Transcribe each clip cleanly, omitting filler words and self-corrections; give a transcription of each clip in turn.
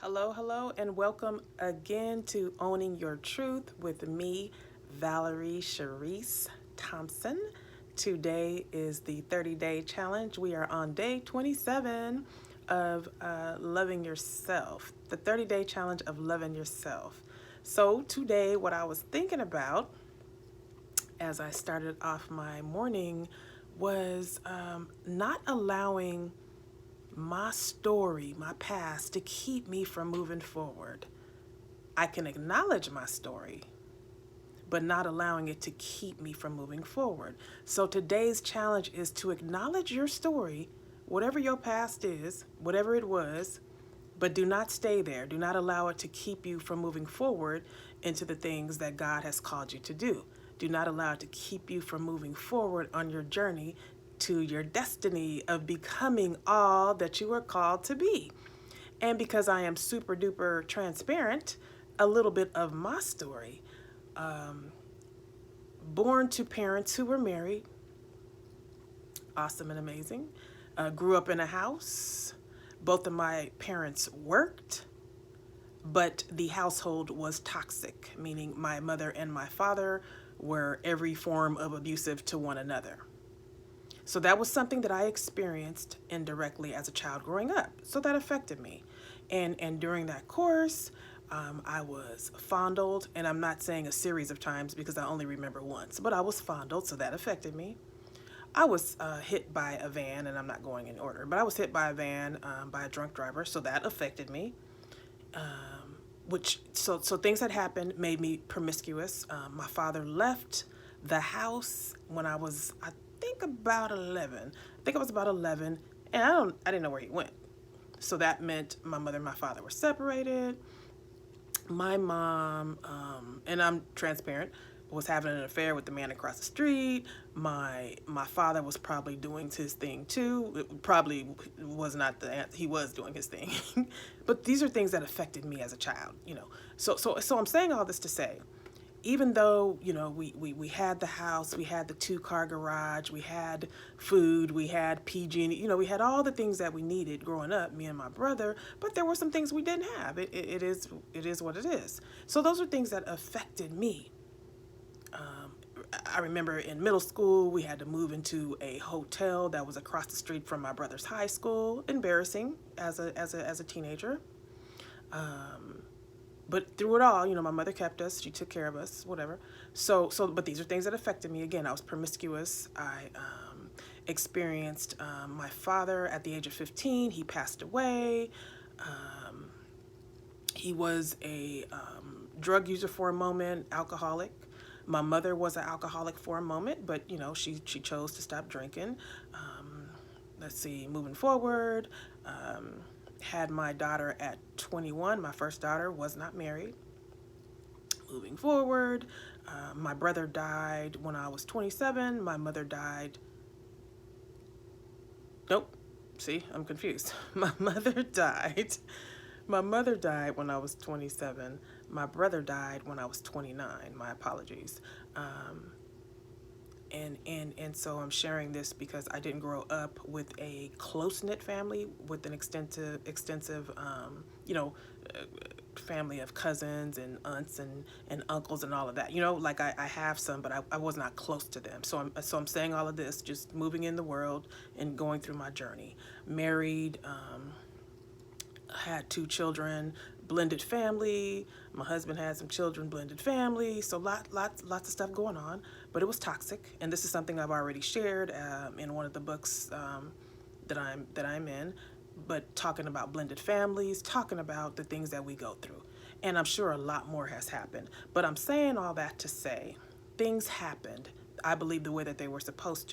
Hello, hello, and welcome again to Owning Your Truth with me, Valerie Sharice Thompson. Today is the 30-day challenge. We are on day 27 of loving yourself, the 30-day challenge of loving yourself. So today, what I was thinking about as I started off my morning was not allowing my story, my past, to keep me from moving forward. I can acknowledge my story, but not allowing it to keep me from moving forward. So today's challenge is to acknowledge your story, whatever your past is, whatever it was, but do not stay there. Do not allow it to keep you from moving forward into the things that God has called you to do. Do not allow it to keep you from moving forward on your journey to your destiny of becoming all that you are called to be. And because I am super duper transparent, a little bit of my story. Born to parents who were married, awesome and amazing. Grew up in a house. Both of my parents worked, but the household was toxic, meaning my mother and my father were every form of abusive to one another. So that was something that I experienced indirectly as a child growing up. So that affected me. And during that course, I was fondled, and I'm not saying a series of times because I only remember once, but I was fondled, so that affected me. I was hit by a van, and I'm not going in order, but I was hit by a van by a drunk driver, so that affected me. So things that happened made me promiscuous. My father left the house when I think about 11. I think I was about 11, and I didn't know where he went. So that meant my mother and my father were separated. My mom, and I'm transparent, was having an affair with the man across the street. My father was probably doing his thing too. It probably was not he was doing his thing. But these are things that affected me as a child. So I'm saying all this to say, even though, we had the house, we had the 2-car garage, we had food, we had PG, we had all the things that we needed growing up, me and my brother, but there were some things we didn't have. It is what it is. So those are things that affected me. I remember in middle school, we had to move into a hotel that was across the street from my brother's high school. Embarrassing as a teenager. But through it all, my mother kept us. She took care of us, whatever. But these are things that affected me. Again, I was promiscuous. I experienced my father at the age of 15. He passed away. He was a drug user for a moment, alcoholic. My mother was an alcoholic for a moment, but she chose to stop drinking. Let's see, moving forward. Had my daughter at 21. My first daughter was not married. Moving forward, my brother died when I was 27. My mother died. Nope. See, I'm confused. My mother died. My mother died when I was 27. My brother died when I was 29. My apologies. And so I'm sharing this because I didn't grow up with a close-knit family with an extensive family of cousins and aunts and uncles and all of that. Like I have some, but I was not close to them. So I'm saying all of this, just moving in the world and going through my journey. Married, had 2 children, blended family. My husband had some children, blended family. So lots of stuff going on, but it was toxic. And this is something I've already shared in one of the books that I'm in. But talking about blended families, talking about the things that we go through, and I'm sure a lot more has happened. But I'm saying all that to say, things happened. I believe the way that they were supposed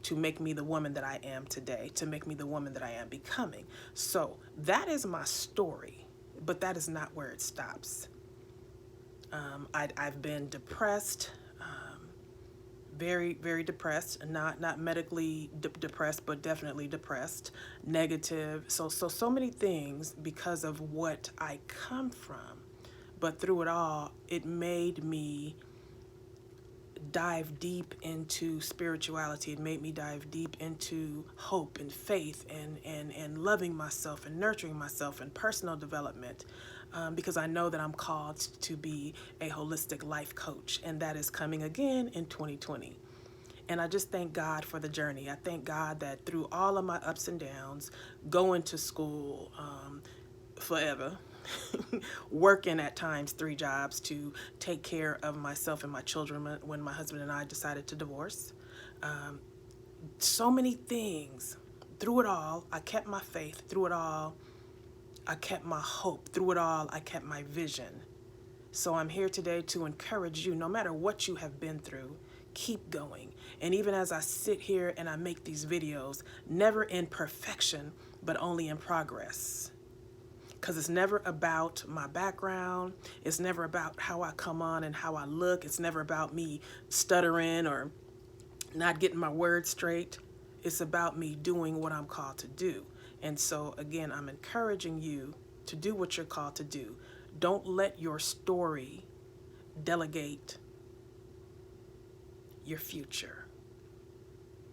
to make me the woman that I am today, to make me the woman that I am becoming. So that is my story, but that is not where it stops. I've been depressed, very, very depressed, not medically depressed, but definitely depressed, negative. So many things because of what I come from. But through it all, it made me dive deep into spirituality. It made me dive deep into hope and faith and loving myself and nurturing myself and personal development, because I know that I'm called to be a holistic life coach, and that is coming again in 2020. And I just thank God for the journey. I thank God that through all of my ups and downs, going to school forever, working at times 3 jobs to take care of myself and my children when my husband and I decided to divorce. So many things. Through it all, I kept my faith. Through it all, I kept my hope. Through it all, I kept my vision. So I'm here today to encourage you, no matter what you have been through, keep going. And even as I sit here and I make these videos, never in perfection, but only in progress. Because it's never about my background. It's never about how I come on and how I look. It's never about me stuttering or not getting my words straight. It's about me doing what I'm called to do. And so, again, I'm encouraging you to do what you're called to do. Don't let your story delegate your future.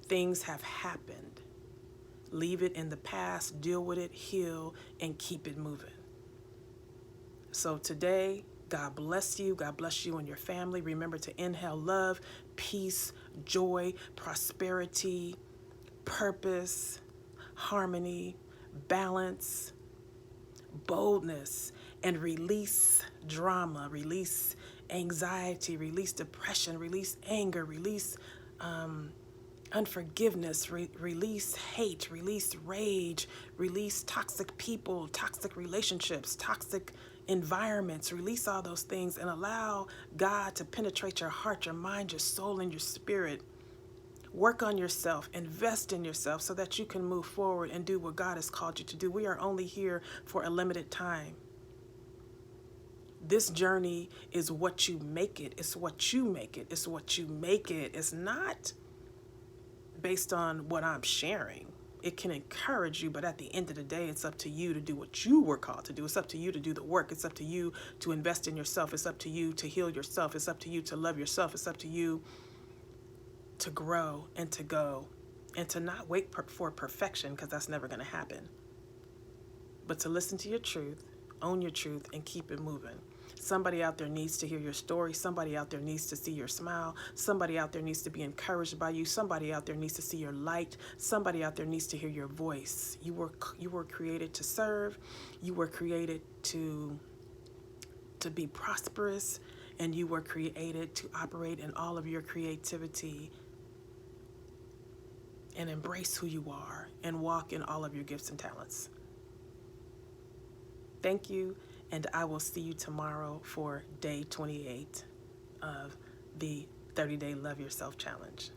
Things have happened. Leave it in the past, deal with it, heal, and keep it moving. So today, God bless you. God bless you and your family. Remember to inhale love, peace, joy, prosperity, purpose, harmony, balance, boldness, and release drama, release anxiety, release depression, release anger, release unforgiveness, release hate, release rage, release toxic people, toxic relationships, toxic environments. Release all those things and allow God to penetrate your heart, your mind, your soul, and your spirit. Work on yourself, invest in yourself so that you can move forward and do what God has called you to do. We are only here for a limited time. This journey is what you make it. It's what you make it. It's what you make it. It's not based on what I'm sharing. It can encourage you, but at the end of the day, it's up to you to do what you were called to do. It's up to you to do the work. It's up to you to invest in yourself. It's up to you to heal yourself. It's up to you to love yourself. It's up to you to grow and to go and to not wait for perfection, because that's never going to happen. But to listen to your truth, own your truth, and keep it moving. Somebody out there needs to hear your story. Somebody out there needs to see your smile. Somebody out there needs to be encouraged by you. Somebody out there needs to see your light. Somebody out there needs to hear your voice. You were created to serve. You were created to be prosperous, and you were created to operate in all of your creativity and embrace who you are and walk in all of your gifts and talents. Thank you, and I will see you tomorrow for day 28 of the 30-Day Love Yourself Challenge.